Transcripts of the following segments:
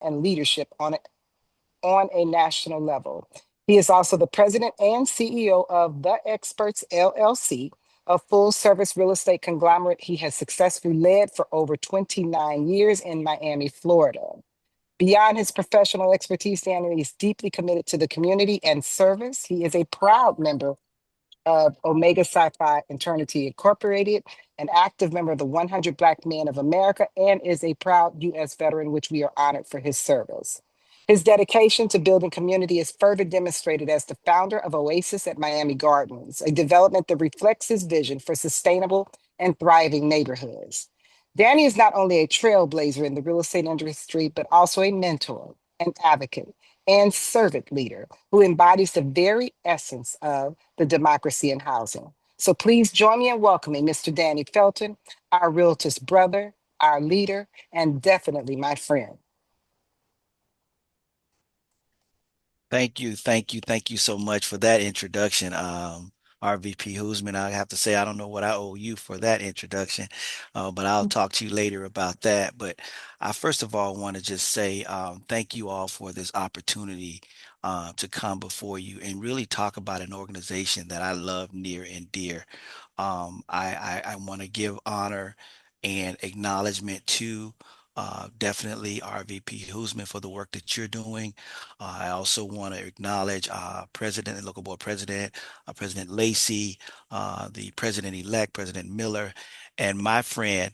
and leadership on a national level. He is also the president and CEO of The Experts LLC, a full service real estate conglomerate he has successfully led for over 29 years in Miami, Florida. Beyond his professional expertise, Danny is deeply committed to the community and service. He is a proud member of Omega Sci-Fi Eternity Incorporated, an active member of the 100 Black Men of America, and is a proud U.S. veteran, which we are honored for his service. His dedication to building community is further demonstrated as the founder of Oasis at Miami Gardens, a development that reflects his vision for sustainable and thriving neighborhoods. Danny is not only a trailblazer in the real estate industry, but also a mentor, an advocate, and servant leader who embodies the very essence of the democracy in housing. So please join me in welcoming Mr. Danny Felton, our realtor's brother, our leader, and definitely my friend. Thank you so much for that introduction, RVP Hoosman. I have to say, I don't know what I owe you for that introduction, but I'll talk to you later about that. But I first of all want to just say thank you all for this opportunity to come before you and really talk about an organization that I love near and dear. I want to give honor and acknowledgement to definitely RVP Hoosman for the work that you're doing. I also want to acknowledge President and local board president, President Lacy, the president-elect, President Miller, and my friend,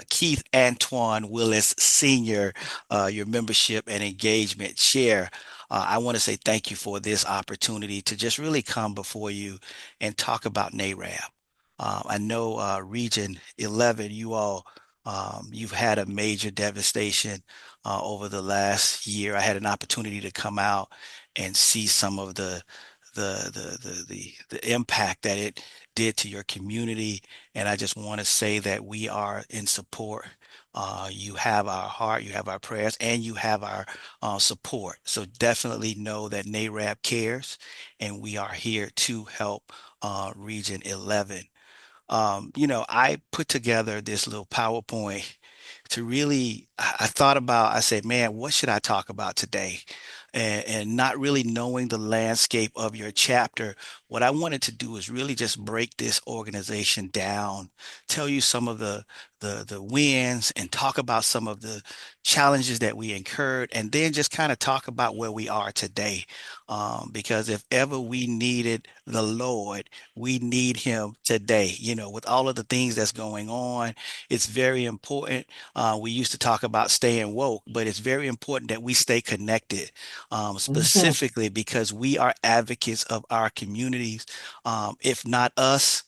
Keith Antoine Willis Sr., your membership and engagement chair. I want to say thank you for this opportunity to just really come before you and talk about NAREB. I know Region 11, you've had a major devastation over the last year. I had an opportunity to come out and see some of the impact that it did to your community, and I just want to say that we are in support. You have our heart, you have our prayers, and you have our support. So definitely know that NAREB cares, and we are here to help Region 11. I put together this little PowerPoint to really, I thought about, I said, man, what should I talk about today? And not really knowing the landscape of your chapter, what I wanted to do is really just break this organization down, tell you some of the wins and talk about some of the challenges that we incurred, and then just kind of talk about where we are today. Because if ever we needed the Lord, we need him today. With all of the things that's going on, it's very important. We used to talk about staying woke, but it's very important that we stay connected, Mhm. specifically because we are advocates of our communities. If not us,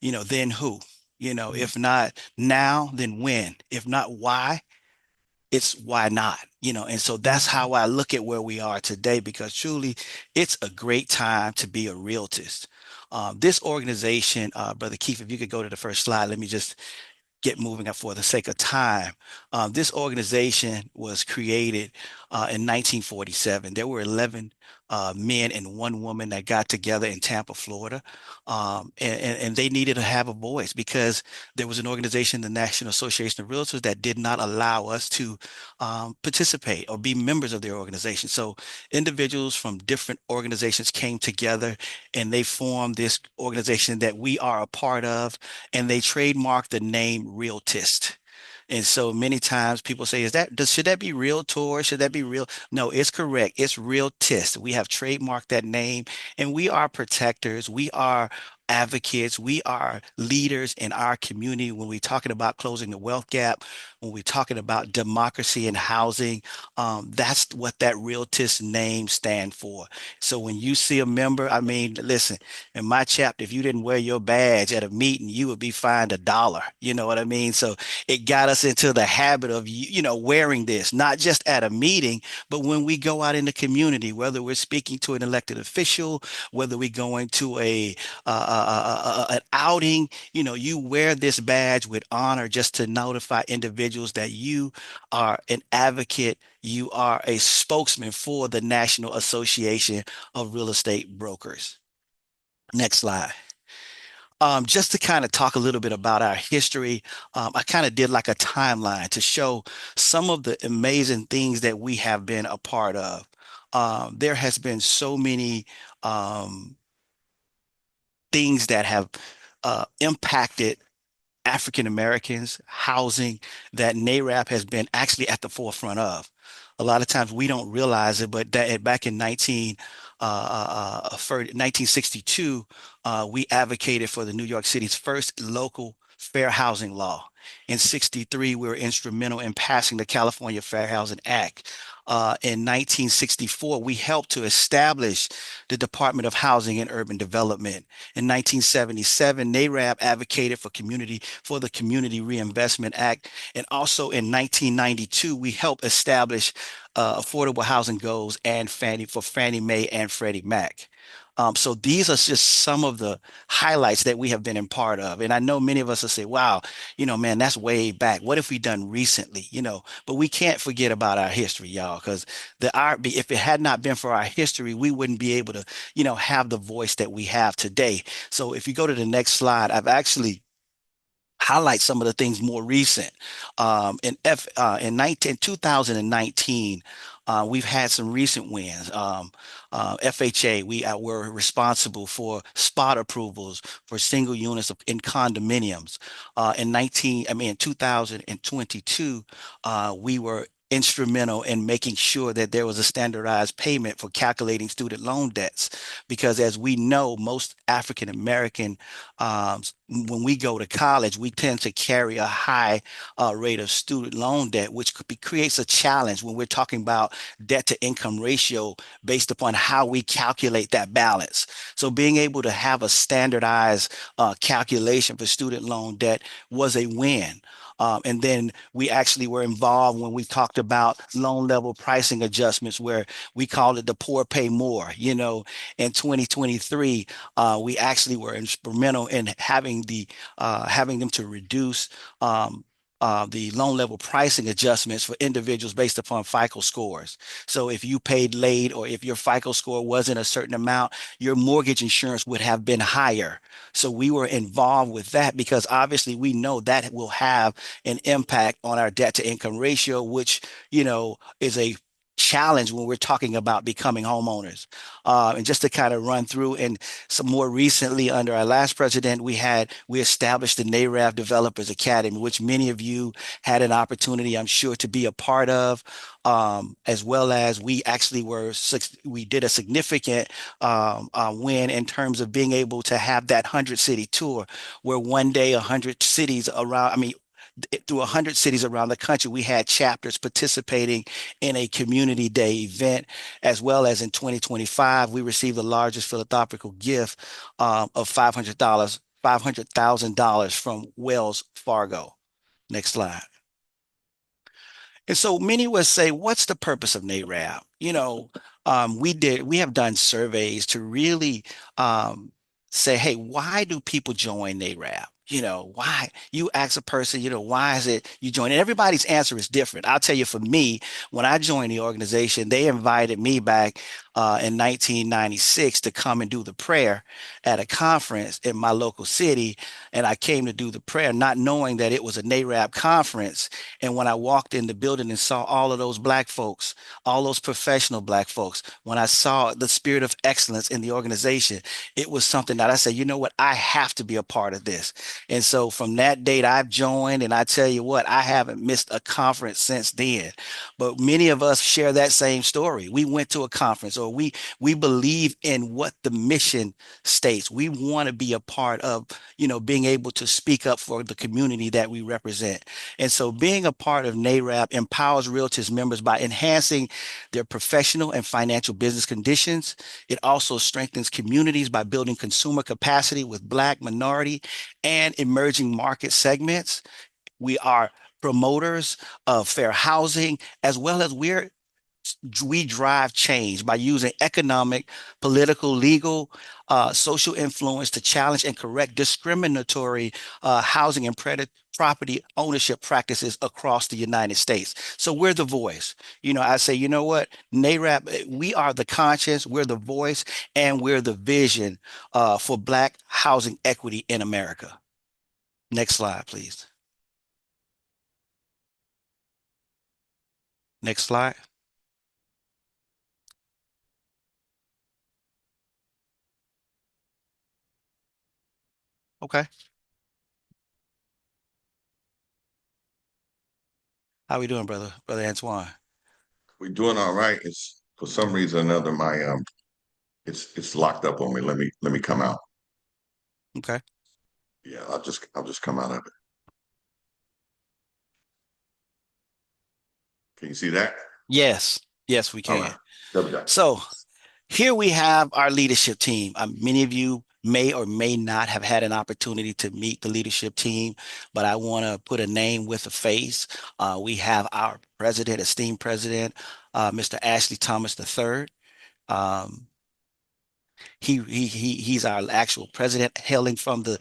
then who? If not now, then when? If not why, it's why not? And so that's how I look at where we are today, because truly it's a great time to be a realtist. This organization, Brother Keith, if you could go to the first slide, let me just get moving up for the sake of time. This organization was created in 1947. There were 11 men and one woman that got together in Tampa, Florida, and they needed to have a voice because there was an organization, the National Association of Realtors, that did not allow us to participate or be members of their organization. So individuals from different organizations came together and they formed this organization that we are a part of, and they trademarked the name Realtist. And so many times people say, should that be Realtor? Should that be real? No, it's correct. It's Realtist. We have trademarked that name, and we are protectors. We are advocates. We are leaders in our community when we're talking about closing the wealth gap, when we're talking about democracy and housing. That's what that Realtist name stand for. So when you see a member, I mean, listen, in my chapter, if you didn't wear your badge at a meeting, you would be fined $1. You know what I mean? So it got us into the habit of, wearing this, not just at a meeting, but when we go out in the community, whether we're speaking to an elected official, whether we're going to an outing, you wear this badge with honor just to notify individuals that you are an advocate, you are a spokesman for the National Association of Real Estate Brokers. Next slide. Just to kind of talk a little bit about our history, I kind of did like a timeline to show some of the amazing things that we have been a part of. There has been so many things that have impacted African Americans, housing that NAREB has been actually at the forefront of. A lot of times we don't realize it, but that back in 1962, we advocated for the New York City's first local fair housing law. In 63, we were instrumental in passing the California Fair Housing Act. In 1964, we helped to establish the Department of Housing and Urban Development. In 1977, NAREB advocated for the Community Reinvestment Act. And also in 1992, we helped establish affordable housing goals and for Fannie Mae and Freddie Mac. So these are just some of the highlights that we have been in part of. And I know many of us will say, wow, man, that's way back. What have we done recently? But we can't forget about our history, y'all, because if it had not been for our history, we wouldn't be able to, have the voice that we have today. So if you go to the next slide, I've actually highlight some of the things more recent. In 2019, we've had some recent wins. FHA, we were responsible for spot approvals for single units in condominiums. In 2022, we were instrumental in making sure that there was a standardized payment for calculating student loan debts. Because as we know, most African American, when we go to college, we tend to carry a high rate of student loan debt, which creates a challenge when we're talking about debt to income ratio based upon how we calculate that balance. So being able to have a standardized calculation for student loan debt was a win. And then we actually were involved when we talked about loan level pricing adjustments, where we called it the poor pay more. In 2023, we actually were instrumental in having them to reduce the loan level pricing adjustments for individuals based upon FICO scores. So if you paid late or if your FICO score wasn't a certain amount, your mortgage insurance would have been higher. So we were involved with that because obviously we know that will have an impact on our debt to income ratio, which, is a challenge when we're talking about becoming homeowners. And just to kind of run through, and some more recently under our last president, we established the NAREB Developers Academy, which many of you had an opportunity, I'm sure, to be a part of. As well as we did a significant win in terms of being able to have that 100 city tour, where one day 100 cities around, through 100 cities around the country, we had chapters participating in a community day event, as well as in 2025, we received the largest philanthropical gift of $500,000 from Wells Fargo. Next slide. And so many would say, what's the purpose of NAREB? We have done surveys to really say, hey, why do people join NAREB? Why you ask a person, why is it you join? And everybody's answer is different. I'll tell you, for me, when I joined the organization, they invited me back in 1996 to come and do the prayer at a conference in my local city. And I came to do the prayer, not knowing that it was a NAREB conference. And when I walked in the building and saw all of those Black folks, all those professional Black folks, when I saw the spirit of excellence in the organization, it was something that I said, you know what, I have to be a part of this. And so from that date, I've joined, and I tell you what, I haven't missed a conference since then. But many of us share that same story. We went to a conference, or we believe in what the mission states. We want to be a part of, being able to speak up for the community that we represent. And so being a part of NAREB empowers Realtors members by enhancing their professional and financial business conditions. It also strengthens communities by building consumer capacity with Black, minority, and emerging market segments. We are promoters of fair housing, as well as we drive change by using economic, political, legal, social influence to challenge and correct discriminatory housing and property ownership practices across the United States. So we're the voice. I say, you know what, NAREB, we are the conscience, we're the voice, and we're the vision for Black housing equity in America. Next slide, please. Next slide. Okay. How we doing, brother Antoine? We're doing all right. It's for some reason or another my it's locked up on me. Let me come out. Okay. Yeah, I'll just come out of it. Can you see that? Yes. Yes, we All can. right. There we go. So here we have our leadership team. Many of you may or may not have had an opportunity to meet the leadership team, but I want to put a name with a face. We have our president, esteemed president, Mr. Ashley Thomas III. Um, he's our actual president, hailing from the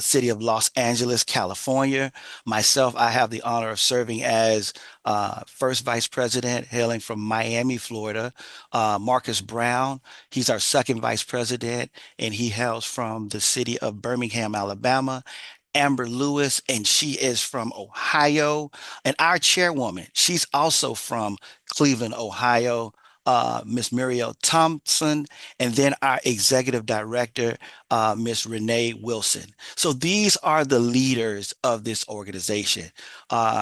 city of Los Angeles, California. Myself, I have the honor of serving as first vice president, hailing from Miami, Florida. Marcus Brown, he's our second vice president, and he hails from the city of Birmingham, Alabama. Amber Lewis, and she is from Ohio. And our chairwoman, she's also from Cleveland, Ohio. Miss Muriel Thompson, and then our executive director, Miss Renee Wilson. So these are the leaders of this organization.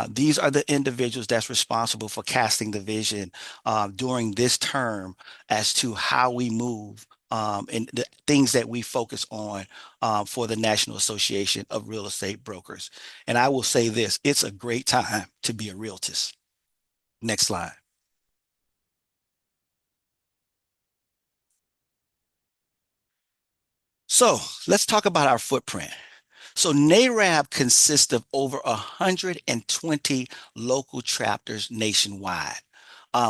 These are the individuals that's responsible for casting the vision during this term as to how we move and the things that we focus on for the National Association of Real Estate Brokers. And I will say this, it's a great time to be a realtor. Next slide. So let's talk about our footprint. So NAREB consists of over 120 local chapters nationwide.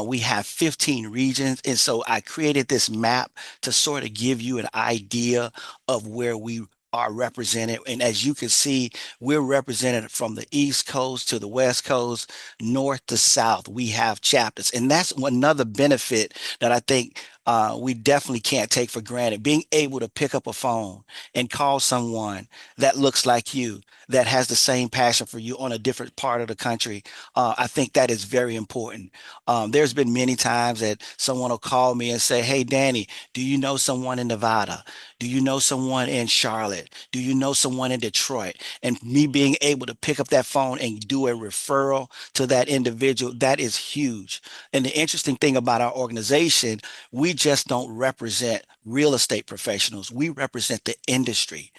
We have 15 regions. And so I created this map to sort of give you an idea of where we are represented. And as you can see, we're represented from the East Coast to the West Coast, north to south. We have chapters. And that's another benefit that I think we definitely can't take for granted. Being able to pick up a phone and call someone that looks like you, that has the same passion for you on a different part of the country. I think that is very important. There's been many times that someone will call me and say, "Hey, Danny, do you know someone in Nevada? Do you know someone in Charlotte? Do you know someone in Detroit?" And me being able to pick up that phone and do a referral to that individual, that is huge. And the interesting thing about our organization, we just don't represent real estate professionals. We represent the industry.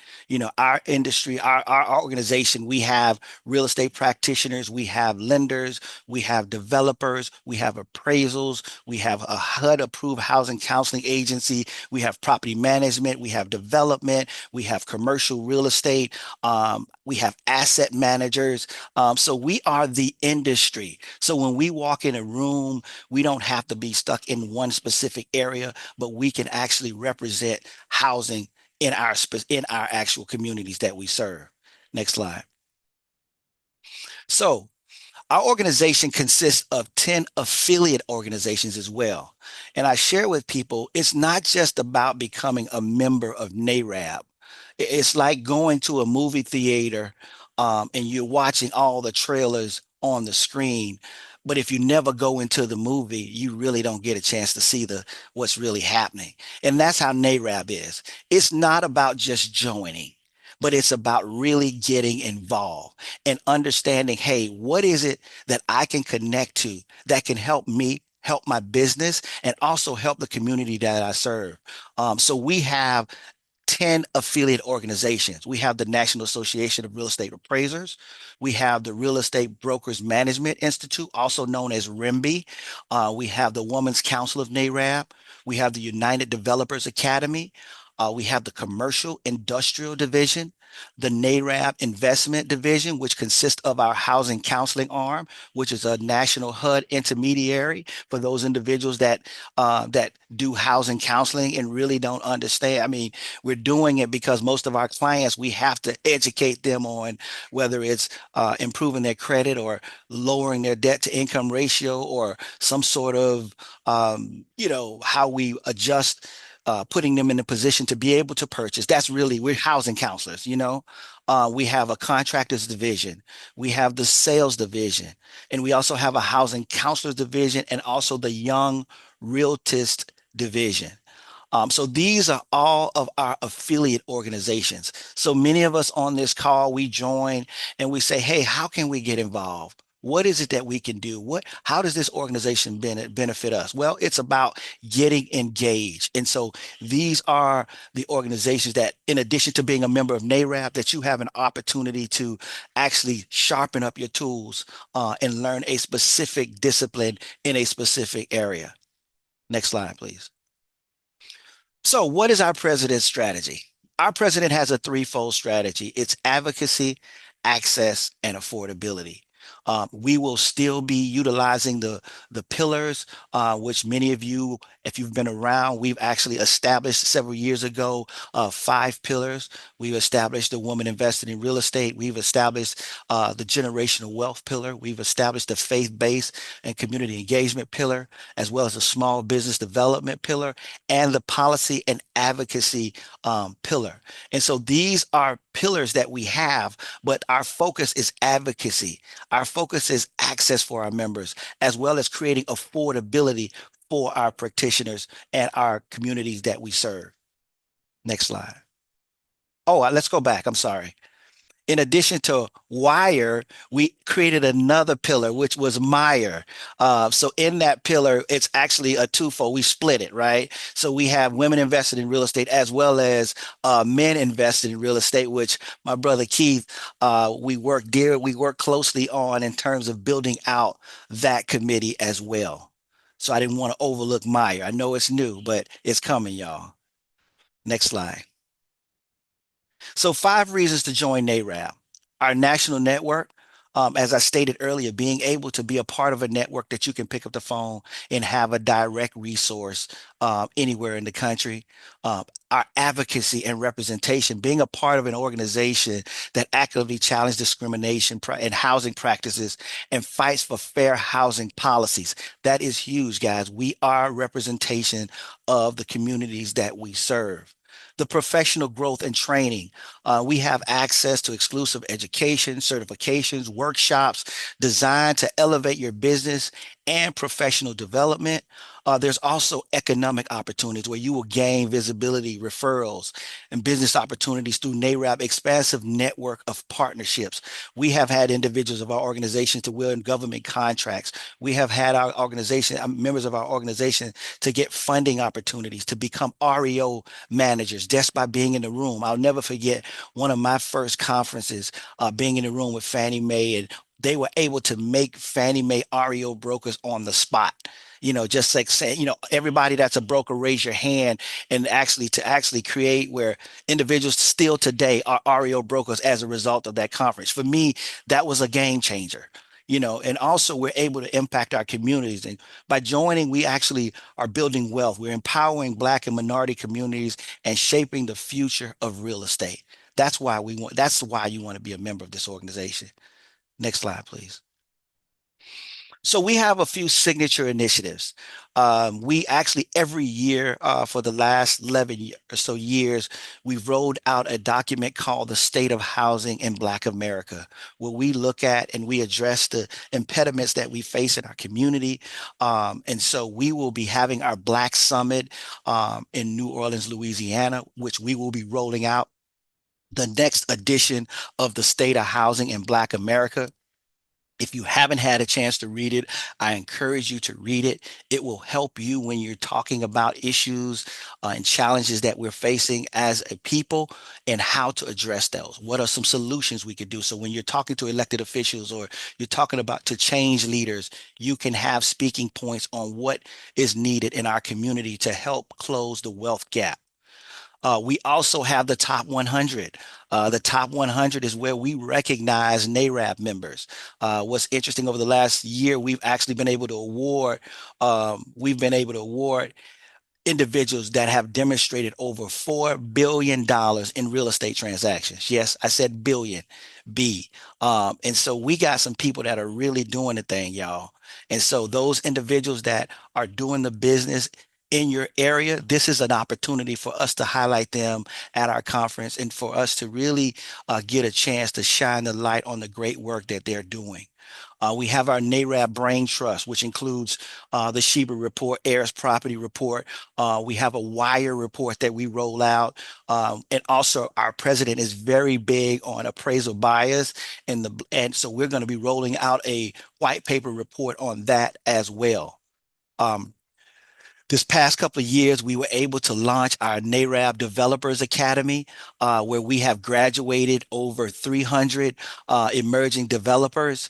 Our industry, our organization, we have real estate practitioners, we have lenders, we have developers, we have appraisals, we have a HUD approved housing counseling agency, we have property management, we have development, we have commercial real estate, we have asset managers. So we are the industry. So when we walk in a room, we don't have to be stuck in one specific area, but we can actually represent housing in our actual communities that we serve. Next slide. So our organization consists of 10 affiliate organizations as well. And I share with people, it's not just about becoming a member of NAREB. It's like going to a movie theater and you're watching all the trailers on the screen. But if you never go into the movie, you really don't get a chance to see what's really happening. And that's how NAREB is. It's not about just joining, but it's about really getting involved and understanding, hey, what is it that I can connect to that can help me, help my business, and also help the community that I serve. So we have 10 affiliate organizations. We have the National Association of Real Estate Appraisers. We have the Real Estate Brokers Management Institute, also known as RIMBY. We have the Women's Council of NAREB. We have the United Developers Academy. We have the Commercial Industrial Division. the NAREB investment division, which consists of our housing counseling arm, which is a national HUD intermediary for those individuals that do housing counseling and really don't understand. I mean, we're doing it because most of our clients, we have to educate them on whether it's improving their credit or lowering their debt to income ratio or some sort of, how we adjust putting them in a position to be able to purchase. That's really, we're housing counselors, you know. We have a contractors division, we have the sales division, and we also have a housing counselors division and also the young realtist division. So these are all of our affiliate organizations. So many of us on this call, we join and we say, hey, how can we get involved? What is it that we can do? How does this organization benefit us? Well, it's about getting engaged. And so these are the organizations that, in addition to being a member of NAREB, that you have an opportunity to actually sharpen up your tools and learn a specific discipline in a specific area. Next slide, please. So, what is our president's strategy? Our president has a threefold strategy. It's advocacy, access, and affordability. We will still be utilizing the pillars, which many of you, if you've been around, we've actually established several years ago, 5 pillars. We've established the woman invested in real estate. We've established the generational wealth pillar. We've established the faith-based and community engagement pillar, as well as the small business development pillar and the policy and advocacy pillar. And so these are pillars that we have, but our focus is advocacy. Our focus is access for our members, as well as creating affordability for our practitioners and our communities that we serve. Next slide. Oh, let's go back. I'm sorry. In addition to wire, we created another pillar, which was Meyer. So in that pillar, it's actually a twofold. We split it, right? So we have women invested in real estate as well as men invested in real estate, which my brother Keith, we work closely on in terms of building out that committee as well. So I didn't want to overlook Meyer. I know it's new, but it's coming, y'all. Next slide. So 5 reasons to join NAREB. Our national network, as I stated earlier, being able to be a part of a network that you can pick up the phone and have a direct resource anywhere in the country. Our advocacy and representation, being a part of an organization that actively challenges discrimination and housing practices and fights for fair housing policies. That is huge, guys. We are representation of the communities that we serve. The professional growth and training. We have access to exclusive education, certifications, workshops designed to elevate your business and professional development. There's also economic opportunities where you will gain visibility, referrals, and business opportunities through NAREB expansive network of partnerships. We have had individuals of our organization to win government contracts. We have had our organization, members of our organization, to get funding opportunities, to become REO managers just by being in the room. I'll never forget one of my first conferences, being in the room with Fannie Mae, and they were able to make Fannie Mae REO brokers on the spot. Just like saying, everybody that's a broker, raise your hand, and actually create where individuals still today are REO brokers as a result of that conference. For me, that was a game changer. And also we're able to impact our communities. And by joining, we actually are building wealth. We're empowering Black and minority communities and shaping the future of real estate. That's why you want to be a member of this organization. Next slide, please. So we have a few signature initiatives. We actually every year for the last 11 or so years, we've rolled out a document called the State of Housing in Black America, where we look at and we address the impediments that we face in our community. And so we will be having our Black Summit in New Orleans, Louisiana, which we will be rolling out the next edition of the State of Housing in Black America. If you haven't had a chance to read it, I encourage you to read it. It will help you when you're talking about issues and challenges that we're facing as a people and how to address those. What are some solutions we could do? So when you're talking to elected officials or you're talking about to change leaders, you can have speaking points on what is needed in our community to help close the wealth gap. We also have the top 100. The top 100 is where we recognize NAREB members. What's interesting over the last year, we've been able to award individuals that have demonstrated over $4 billion in real estate transactions. Yes, I said billion, B. And so we got some people that are really doing the thing, y'all. And so those individuals that are doing the business in your area, this is an opportunity for us to highlight them at our conference and for us to really get a chance to shine the light on the great work that they're doing. We have our NAREB Brain Trust, which includes the Sheba Report, Ayers Property Report. We have a Wire report that we roll out. And also our president is very big on appraisal bias. And so we're going to be rolling out a white paper report on that as well. Um, this past couple of years, we were able to launch our NAREB Developers Academy, where we have graduated over 300 emerging developers.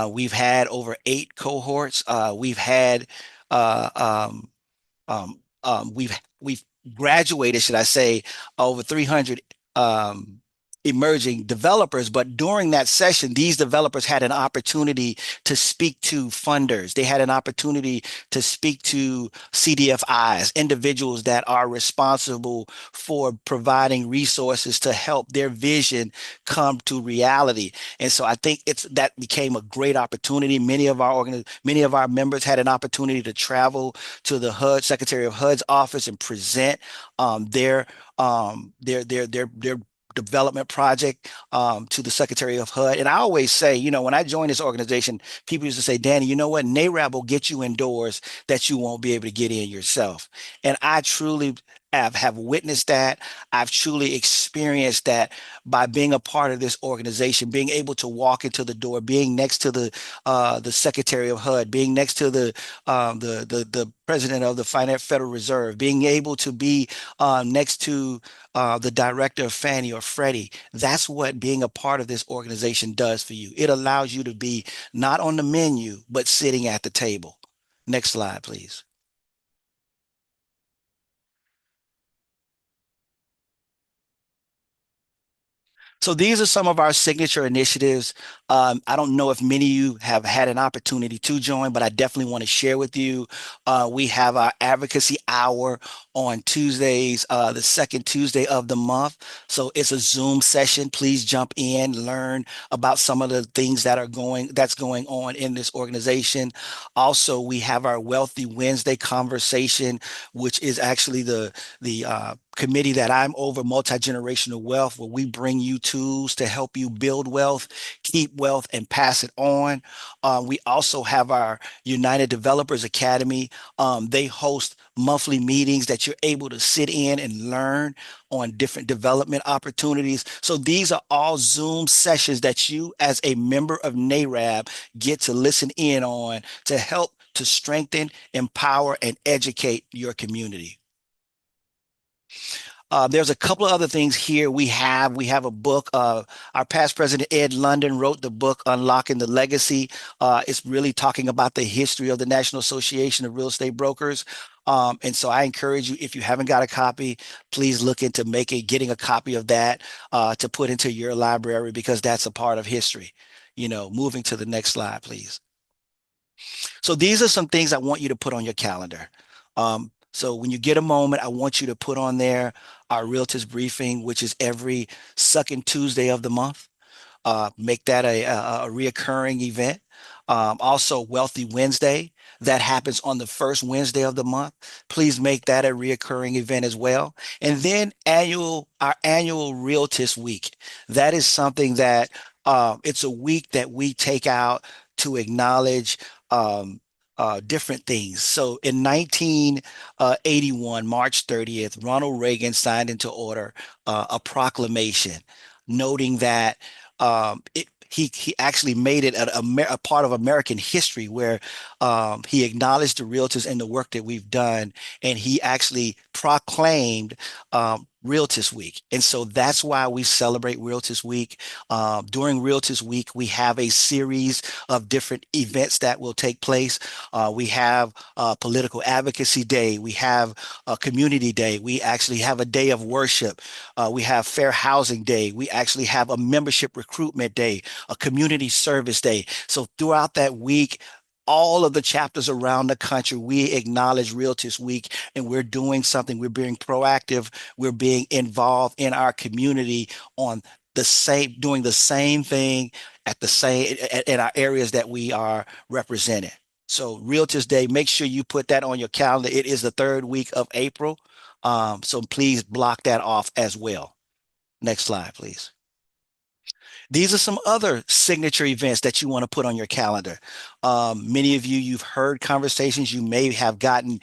We've had over 8 cohorts. Uh, um, we've graduated, should I say, over 300 emerging developers. But during that session, these developers had an opportunity to speak to funders. They had an opportunity to speak to CDFIs, individuals that are responsible for providing resources to help their vision come to reality. And so I think that became a great opportunity. Many of our members had an opportunity to travel to the HUD, Secretary of HUD's office, and present their development project to the Secretary of HUD. And I always say, when I joined this organization, people used to say, Danny, you know what? NAREB will get you indoors that you won't be able to get in yourself. And I truly have witnessed that. I've truly experienced that by being a part of this organization, being able to walk into the door, being next to the Secretary of HUD, being next to the President of the Federal Reserve, being able to be next to the director of Fannie or Freddie. That's what being a part of this organization does for you. It allows you to be not on the menu, but sitting at the table. Next slide, please. So these are some of our signature initiatives. I don't know if many of you have had an opportunity to join, but I definitely want to share with you. We have our advocacy hour on Tuesdays, the second Tuesday of the month. So it's a Zoom session. Please jump in, learn about some of the things that's going on in this organization. Also, we have our Wealthy Wednesday conversation, which is actually the committee that I'm over, multi-generational wealth, where we bring you tools to help you build wealth, keep wealth, and pass it on. We also have our United Developers Academy. They host monthly meetings that you're able to sit in and learn on different development opportunities. So these are all Zoom sessions that you, as a member of NAREB, get to listen in on to help to strengthen, empower, and educate your community. There's a couple of other things here. We have a book. Our past president, Ed London, wrote the book, Unlocking the Legacy. It's really talking about the history of the National Association of Real Estate Brokers. And so I encourage you, if you haven't got a copy, please look into getting a copy of that to put into your library, because that's a part of history. Moving to the next slide, please. So these are some things I want you to put on your calendar. So when you get a moment, I want you to put on there our Realtors Briefing, which is every second Tuesday of the month. Make that a reoccurring event. Also, Wealthy Wednesday, that happens on the first Wednesday of the month. Please make that a reoccurring event as well. And then our annual Realtors Week. That is something that it's a week that we take out to acknowledge different things. So in 1981, March 30th, Ronald Reagan signed into order a proclamation noting that he actually made it a part of American history, where he acknowledged the realtors and the work that we've done, and he actually proclaimed Realtors Week. And so that's why we celebrate Realtors Week. During Realtors Week, we have a series of different events that will take place. We have Political Advocacy Day. We have a Community Day. We actually have a day of worship. We have Fair Housing Day. We actually have a Membership Recruitment Day, a Community Service Day. So throughout that week, all of the chapters around the country, we acknowledge Realtors Week, and we're doing something. We're being proactive. We're being involved in our community on the same, doing the same thing at the same in our areas that we are represented. So Realtors Day, make sure you put that on your calendar. It is the third week of April. So please block that off as well. Next slide, please. These are some other signature events that you want to put on your calendar. Many of you, you've heard conversations. You may have gotten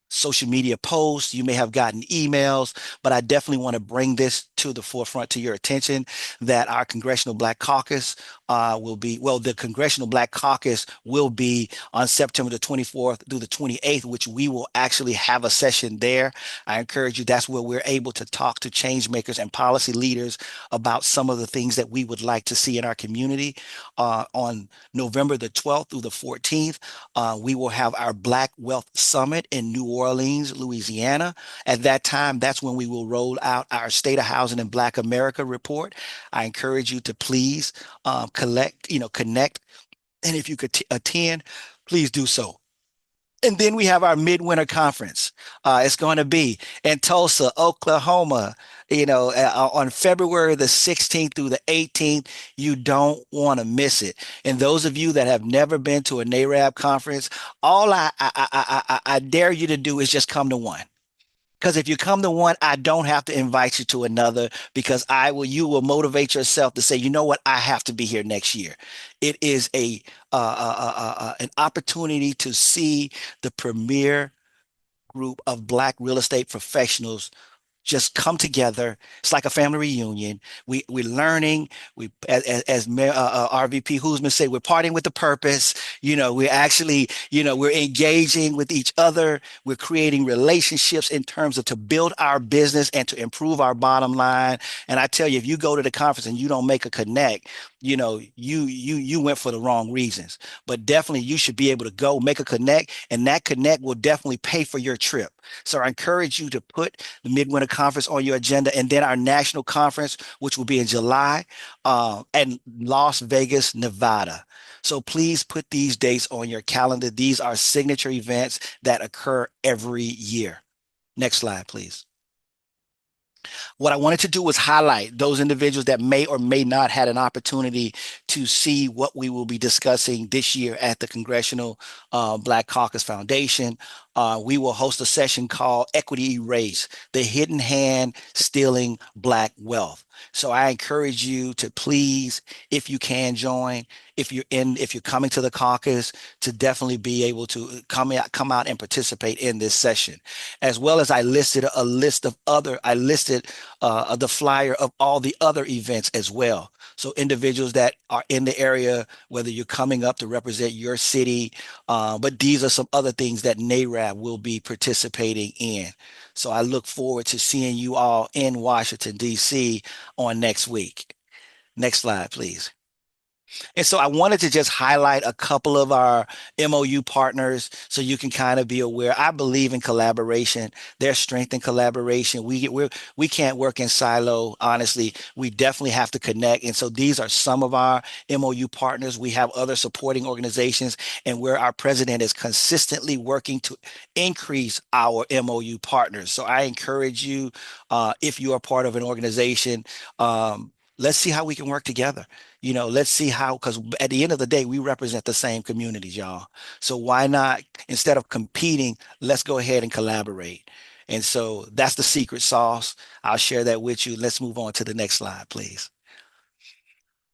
social media posts. You may have gotten emails, but I definitely want to bring this to the forefront to your attention that our Congressional Black Caucus will be, well, the Congressional Black Caucus will be on September the 24th through the 28th, which we will actually have a session there. I encourage you, that's where we're able to talk to change makers and policy leaders about some of the things that we would like to see in our community. On November the 12th through the 14th, we will have our Black Wealth Summit in New Orleans, Louisiana. At that time, that's when we will roll out our State of Housing in Black America report. I encourage you to please connect. And if you could attend, please do so. And then we have our midwinter conference. It's going to be in Tulsa, Oklahoma, on February the 16th through the 18th. You don't want to miss it. And those of you that have never been to a NAREB conference, all I dare you to do is just come to one. Because if you come to one, I don't have to invite you to another because you will motivate yourself to say, you know what, I have to be here next year. It is an opportunity to see the premier group of Black real estate professionals just come together. It's like a family reunion. We're learning. As RVP Hoosman say, we're partying with the purpose. We're actually, we're engaging with each other. We're creating relationships in terms of to build our business and to improve our bottom line. And I tell you, if you go to the conference and you don't make a connect, you went for the wrong reasons. But definitely you should be able to go make a connect, and that connect will definitely pay for your trip. So I encourage you to put the Midwinter Conference on your agenda, and then our national conference, which will be in July, and Las Vegas, Nevada. So please put these dates on your calendar. These are signature events that occur every year. Next slide, please. What I wanted to do was highlight those individuals that may or may not had an opportunity to see what we will be discussing this year at the Congressional Black Caucus Foundation. We will host a session called Equity Erase, the hidden hand stealing Black wealth. So I encourage you to please, if you can join, if you're coming to the caucus, to definitely be able to come out and participate in this session. As well as I listed the flyer of all the other events as well. So individuals that are in the area, whether you're coming up to represent your city, but these are some other things that NAREB will be participating in. So I look forward to seeing you all in Washington, D.C. on next week. Next slide, please. And so I wanted to just highlight a couple of our MOU partners so you can kind of be aware. I believe in collaboration. There's strength in collaboration. We can't work in silo, honestly. We definitely have to connect. And so these are some of our MOU partners. We have other supporting organizations, and where our president is consistently working to increase our MOU partners. So I encourage you, if you are part of an organization, let's see how we can work together. Let's see how, because at the end of the day, we represent the same communities, y'all. So why not, instead of competing, let's go ahead and collaborate. And so that's the secret sauce. I'll share that with you. Let's move on to the next slide, please.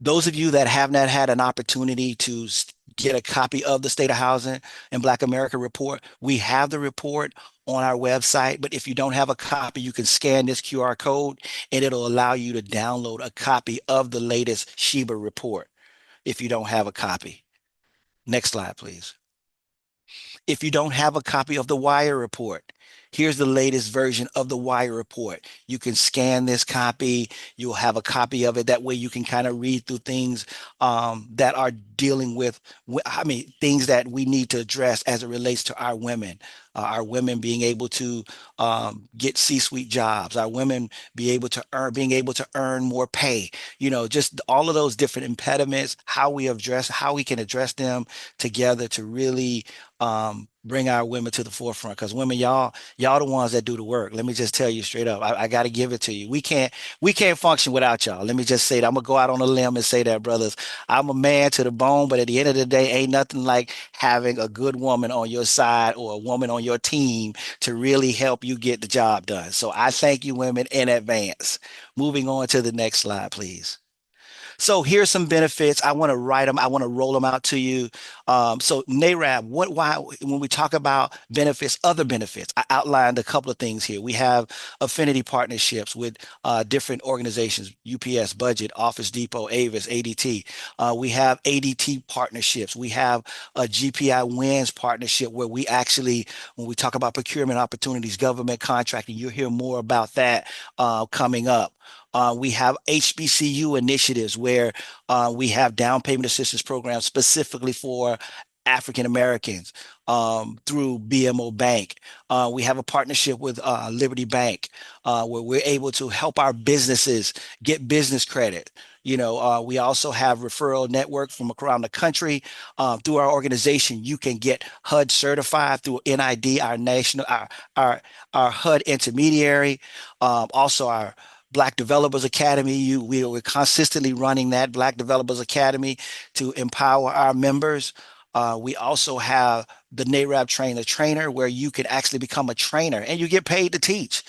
Those of you that have not had an opportunity to get a copy of the State of Housing in Black America report, we have the report on our website. But if you don't have a copy, you can scan this QR code and it'll allow you to download a copy of the latest SHIBA report if you don't have a copy. Next slide, please. If you don't have a copy of the WIRE report, Here's the latest version of the Wire report. You can scan this copy. You'll have a copy of it. That way you can kind of read through things that are dealing with, I mean, things that we need to address as it relates to our women being able to get C-suite jobs, our women being able to earn more pay, just all of those different impediments, how we can address them together to really bring our women to the forefront. Because women, y'all the ones that do the work. Let me just tell you straight up. I got to give it to you. We can't function without y'all. Let me just say that. I'm gonna go out on a limb and say that, brothers. I'm a man to the bone, but at the end of the day, ain't nothing like having a good woman on your side or a woman on your team to really help you get the job done. So I thank you, women, in advance. Moving on to the next slide, please. So here's some benefits. I want to write them. I want to roll them out to you. So NAREB, why, when we talk about benefits, other benefits, I outlined a couple of things here. We have affinity partnerships with different organizations, UPS, Budget, Office Depot, Avis, ADT. We have ADT partnerships. We have a GPI Wins partnership where we actually, when we talk about procurement opportunities, government contracting, you'll hear more about that coming up. We have HBCU initiatives where we have down payment assistance programs specifically for African Americans through BMO Bank. We have a partnership with Liberty Bank where we're able to help our businesses get business credit. We also have referral network from around the country. Through our organization, you can get HUD certified through NID, our HUD intermediary. Also, our Black Developers Academy. We're consistently running that Black Developers Academy to empower our members. We also have the NAREB Trainer, where you can actually become a trainer and you get paid to teach.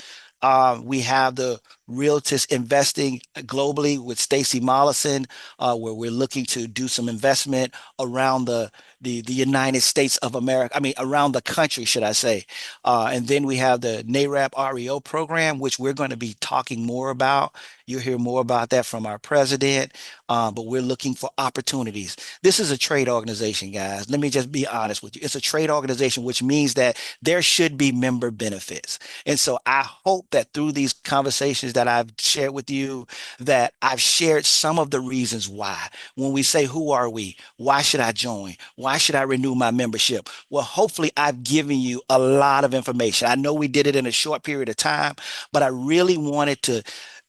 We have the Realtors Investing Globally with Stacy Mollison, where we're looking to do some investment around the United States of America. I mean, around the country, should I say. And then we have the NAREB REO program, which we're going to be talking more about. You'll hear more about that from our president, but we're looking for opportunities. This is a trade organization, guys. Let me just be honest with you. It's a trade organization, which means that there should be member benefits. And so I hope that through these conversations that I've shared with you, that I've shared some of the reasons why. When we say, who are we? Why should I join? Why should I renew my membership? Well, hopefully I've given you a lot of information. I know we did it in a short period of time, but I really wanted to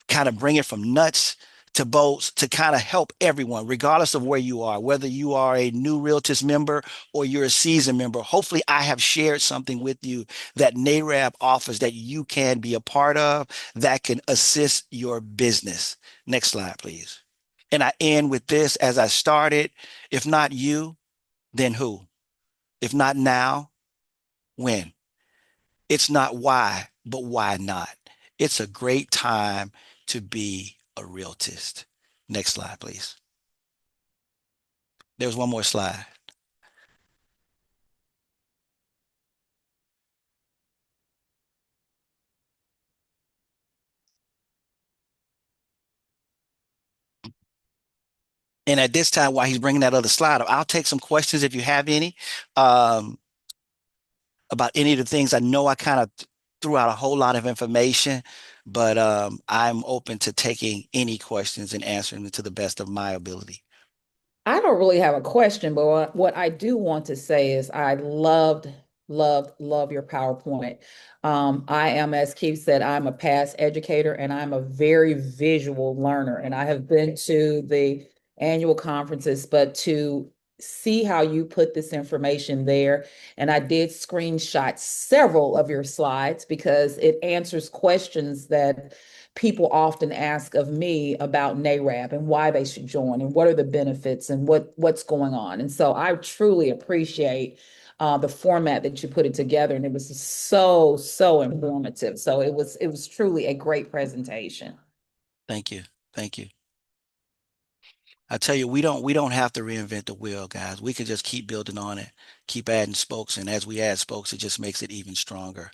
kind of bring it from nuts to bolts to kind of help everyone, regardless of where you are, whether you are a new Realtors member or you're a seasoned member. Hopefully, I have shared something with you that NAREB offers that you can be a part of that can assist your business. Next slide, please. And I end with this as I started. If not you, then who? If not now, when? It's not why, but why not? It's a great time to be a realtist. Next slide, please. There's one more slide. And at this time, while he's bringing that other slide up, I'll take some questions if you have any um, about any of the things. I know I kind of threw out a whole lot of information, but I'm open to taking any questions and answering them to the best of my ability. I don't really have a question, but what I do want to say is I love your PowerPoint. I am, as Keith said, I'm a past educator and I'm a very visual learner. And I have been to the annual conferences, but to see how you put this information there, and I did screenshot several of your slides because it answers questions that people often ask of me about NAREB and why they should join and what are the benefits and what's going on. And so I truly appreciate the format that you put it together, and it was so informative. So it was truly a great presentation. Thank you. Thank you. I tell you, we don't have to reinvent the wheel, guys. We can just keep building on it, keep adding spokes, and as we add spokes, it just makes it even stronger.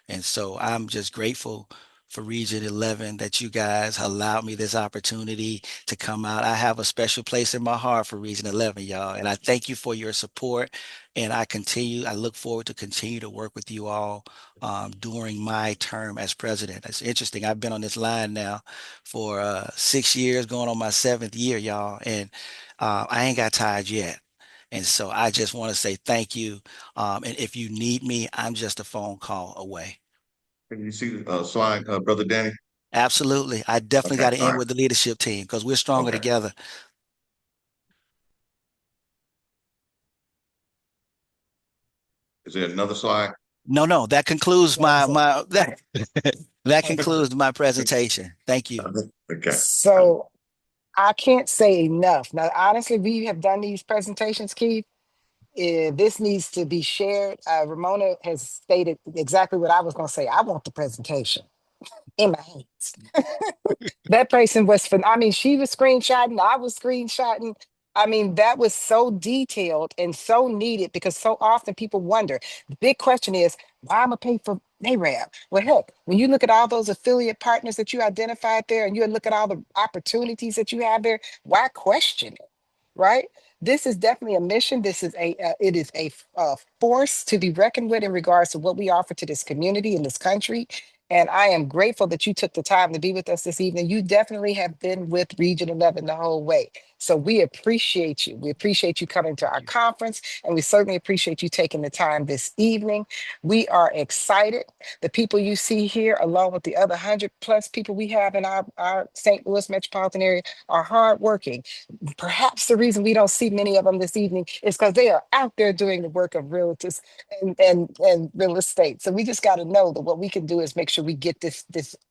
And so I'm just grateful for Region 11 that you guys allowed me this opportunity to come out. I have a special place in my heart for Region 11, y'all, and I thank you for your support. And I look forward to continue to work with you all during my term as president. It's interesting. I've been on this line now for 6 years, going on my seventh year, y'all, and I ain't got tired yet. And so I just want to say thank you. And if you need me, I'm just a phone call away. Can you see the slide, Brother Danny? Absolutely. I definitely Okay, got to all end right. with the leadership team because we're stronger Okay. together. Is there another slide? No, that concludes That was it. that Okay. concludes my presentation. Thank you. Okay. So I can't say enough. Now, honestly, we have done these presentations, Keith. This needs to be shared. Ramona has stated exactly what I was going to say. I want the presentation in my hands. That person was, I mean, she was screenshotting, I was screenshotting. I mean, that was so detailed and so needed because so often people wonder. The big question is, why am I paying for NAREB? Well, heck, when you look at all those affiliate partners that you identified there and you look at all the opportunities that you have there, why question it? Right? This is definitely a mission. This is it is a force to be reckoned with in regards to what we offer to this community in this country. And I am grateful that you took the time to be with us this evening. You definitely have been with Region 11 the whole way. So we appreciate you. We appreciate you coming to our conference, and we certainly appreciate you taking the time this evening. We are excited. The people you see here, along with the other 100+ people we have in our St. Louis metropolitan area, are hardworking. Perhaps the reason we don't see many of them this evening is because they are out there doing the work of realtors and real estate. So we just got to know that what we can do is make sure we get this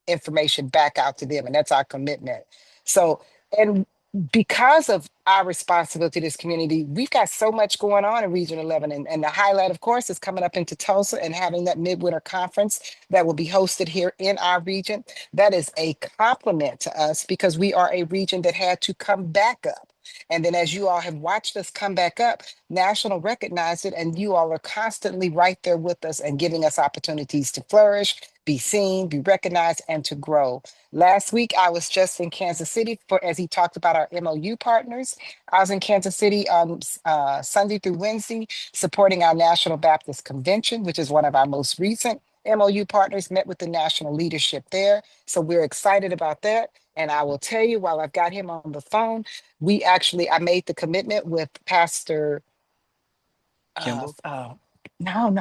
information back out to them, and that's our commitment. So, and because of our responsibility to this community, we've got so much going on in Region 11. And the highlight, of course, is coming up into Tulsa and having that midwinter conference that will be hosted here in our region. That is a compliment to us because we are a region that had to come back up. And then as you all have watched us come back up, National recognized it, and you all are constantly right there with us and giving us opportunities to flourish, be seen, be recognized, and to grow. Last week, I was just in Kansas City for, as he talked about our MOU partners. I was in Kansas City on Sunday through Wednesday, supporting our National Baptist Convention, which is one of our most recent MOU partners, met with the national leadership there. So we're excited about that. And I will tell you, while I've got him on the phone, I made the commitment with Pastor, Kimball, no,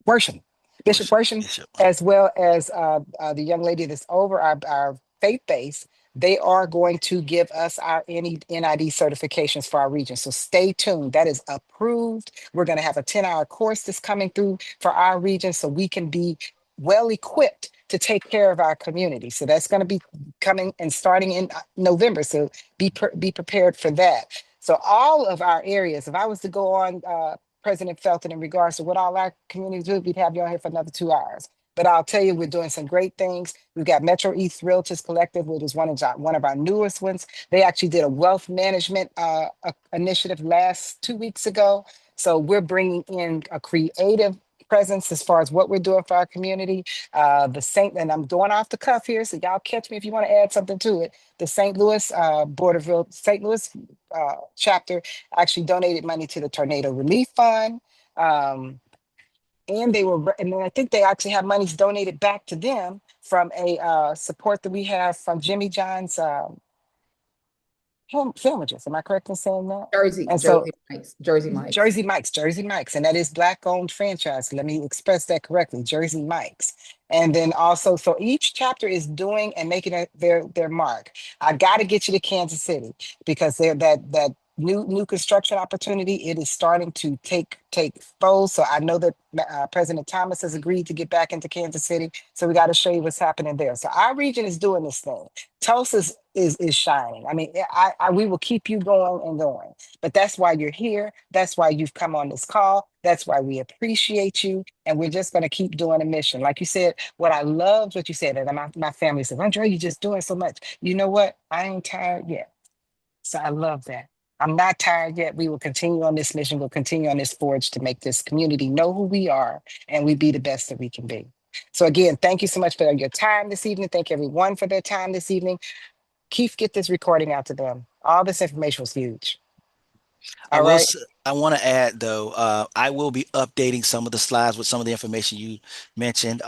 Worsham, Bishop worship, Worsham, Bishop. as well as the young lady that's over our faith base. They are going to give us our NID certifications for our region. So stay tuned. That is approved. We're going to have a 10-hour course that's coming through for our region so we can be well equipped to take care of our community. So that's going to be coming and starting in November. So be prepared for that. So all of our areas, if I was to go on President Felton in regards to what all our communities do, we'd have you on here for another 2 hours. But I'll tell you, we're doing some great things. We've got Metro East Realtors Collective, which is one of our newest ones. They actually did a wealth management initiative 2 weeks ago. So we're bringing in a creative presence as far as what we're doing for our community. And I'm going off the cuff here, so y'all catch me if you want to add something to it. The St. Louis St. Louis chapter actually donated money to the Tornado Relief Fund. And then I think they actually have monies donated back to them from a support that we have from Jimmy John's sandwiches. Am I correct in saying that? And so Jersey Mike's, and that is Black-owned franchise. Let me express that correctly, Jersey Mike's. And then also, so each chapter is doing and making their mark. I got to get you to Kansas City because they're that new construction opportunity. It is starting to take fold. So I know that President Thomas has agreed to get back into Kansas City. So we got to show you what's happening there. So our region is doing this thing. Tulsa is shining. I mean, we will keep you going and going. But that's why you're here. That's why you've come on this call. That's why we appreciate you. And we're just going to keep doing a mission. Like you said, what I loved what you said, and my family said, Andre, you're just doing so much. You know what? I ain't tired yet. So I love that. I'm not tired yet. We will continue on this mission. We'll continue on this forge to make this community know who we are and we be the best that we can be. So again, thank you so much for your time this evening. Thank everyone for their time this evening. Keith, get this recording out to them. All this information was huge. All right. I want to add though, I will be updating some of the slides with some of the information you mentioned.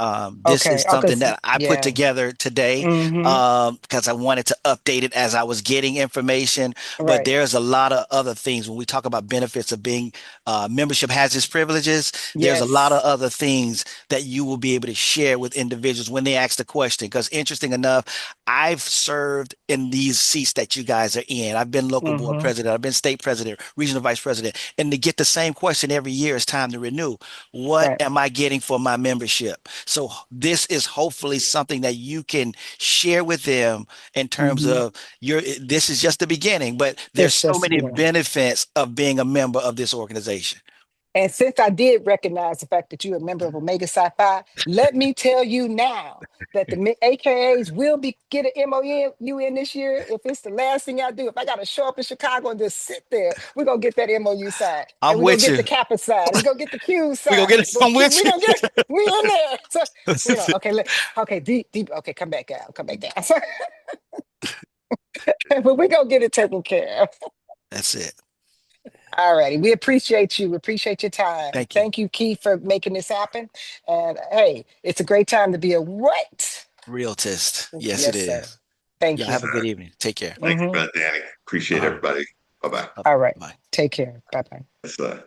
This Okay. is Oh, something because that I put yeah. together today Mm-hmm. because I wanted to update it as I was getting information. But Right. there's a lot of other things when we talk about benefits of being membership has its privileges. There's a lot of Yes. other things that you will be able to share with individuals when they ask the question. Because interesting enough, I've served in these seats that you guys are in. I've been local board Mm-hmm. president, I've been state president, regional vice president, and to get the same question every year, it's time to renew. What Right. am I getting for my membership? So this is hopefully something that you can share with them in terms Mm-hmm. of this is just the beginning, but there's It's so just, many benefits of being a member of this organization. And since I did recognize the fact that you're a member of Omega Psi Phi, let me tell you now that the AKAs will be get an MOU in this year. If it's the last thing I do, if I got to show up in Chicago and just sit there, we're gonna get that MOU signed, and I'm we're gonna with get you. the Kappa signed, we're gonna get the Q We're gonna signed, get it. but I'm with we gonna get we in there. So you. okay, okay, deep, okay, come back out, come back down. But we gonna get it taken care of. That's it. All righty. We appreciate you. We appreciate your time. Thank you. Thank you, Keith, for making this happen. And hey, it's a great time to be a what? Realtist. Yes, it Yes, sir. is. Thank Y'all you. have a good evening. Take care. Thank you, Mhm. Brother Danny. Appreciate Uh-huh. everybody. Bye bye. All right. Bye. Take care. Bye bye. Yes, sir.